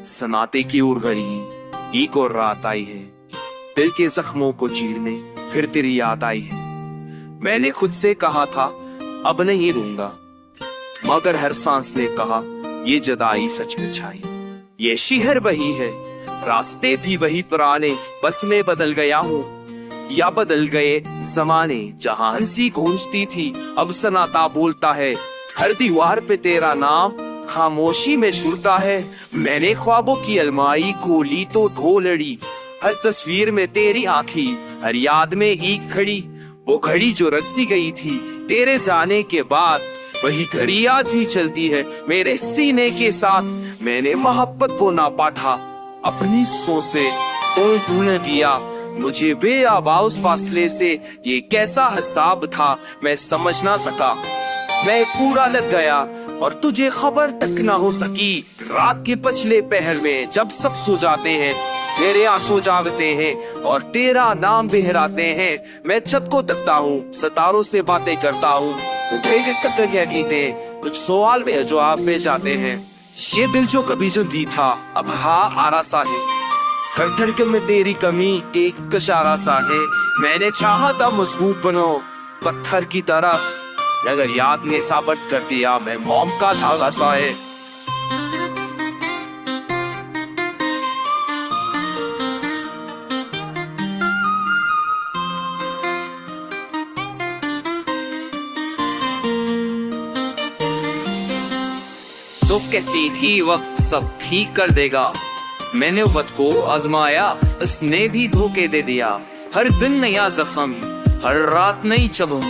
सनाटे की उर्घड़ी एक और रात आई है, दिल के जख्मों को चीरने फिर तेरी याद आई है। मैंने खुद से कहा था अब नहीं रूंगा, मगर हर सांस ने कहा ये जुदाई सचमुच आई। ये शहर वही है, रास्ते भी वही पुराने, बस मैं बदल गया हूँ या बदल गए जमाने। जहाँ हंसी गूंजती थी अब सन्नाटा बोलता है, हर दीवार पे तेरा नाम खामोशी में छूटता है। मैंने ख्वाबों की अलमारी खोली तो धो लड़ी, हर तस्वीर में तेरी आंखी, हर याद में एक घड़ी, वो घड़ी जो रख सी गई थी तेरे जाने के बाद, वही घड़ी आज भी चलती है मेरे सीने के साथ। मैंने मोहब्बत को नापा था अपनी सोच से, तो तूने दिया मुझे बेआवाज़ फासले से। ये कैसा हिसाब था मैं समझ ना सका, मैं पूरा लग गया और तुझे खबर तक ना हो सकी। रात के पछले पहर में जब सब सो जाते हैं, मेरे आंसू जागते हैं और तेरा नाम बहराते हैं। मैं छत को तकता हूँ, सितारों से बातें करता हूँ, कुछ सवाल में जवाब में जाते हैं। ये दिल जो कभी जो दी था अब हाँ आरा सा है, हर धड़कन में तेरी कमी एक इशारा सा है। मैंने चाहा था मजबूत बनो पत्थर की तरह, अगर याद ने साबित कर दिया मैं मोम का धागा सा है। तो कहती थी वक्त सब ठीक कर देगा, मैंने वक्त को आजमाया उसने भी धोखे दे दिया। हर दिन नया जख्म, हर रात नई चबम,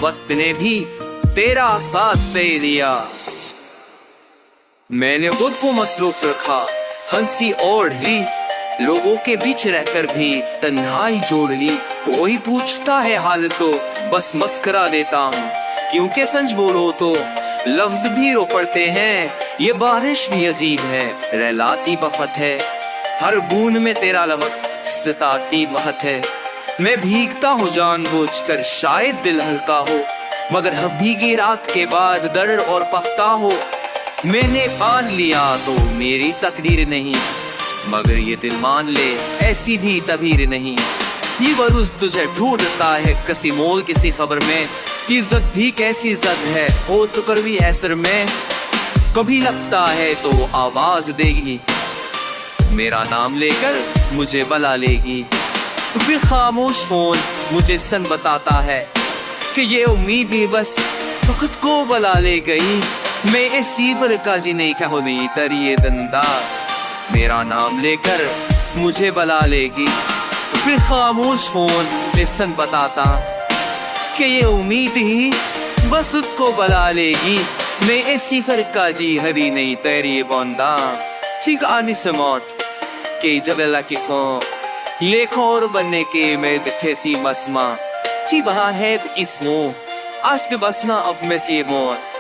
वक्त ने भी तेरा साथ दे दिया। मैंने खुद को मसरूफ रखा, हंसी ओढ़ ली, लोगों के बीच रहकर भी तन्हाई जोड़ ली। कोई पूछता है हाल तो बस मस्करा देता हूँ, क्योंकि सच बोलो तो लफ्ज भी रो पड़ते हैं। ये बारिश भी अजीब है, रहलाती बफत है, हर बूंद में तेरा लमक सताती महत है। मैं भीगता हूँ जानबूझकर शायद दिल हल्का हो, मगर हर भीगी रात के बाद दर्द और पख्ता हो। मैंने मान लिया तो मेरी तकदीर नहीं, मगर ये दिल मान ले ऐसी भी तबीर नहीं। ये बरूज तुझे ढूंढता है किसी मोल किसी खबर में, इज्जत भी कैसी इज्जत है हो तो कर भी ऐसर में। कभी लगता है तो आवाज देगी, मेरा नाम लेकर मुझे बुला लेगी। फिर खामोश फोन मुझे सन बताता है कि ये उम्मीद भी बस वक्त को बुला ले गई। मैं ऐसी बरकाजी नहीं कहूँगी तरिए दंदा, मेरा नाम लेकर मुझे बुला लेगी। फिर खामोश फोन मुझे सन बताता कि ये उम्मीद ही बस उसको बुला लेगी। मैं ऐसी फरकाजी हरी नहीं तेरी बंदा, ठीक आनी से मौत के जब अल्लाह की फोन लेखों और बनने के मैं दिखे सी मसमा थी बहा है इसमो आज के बसना अब में सी मौत।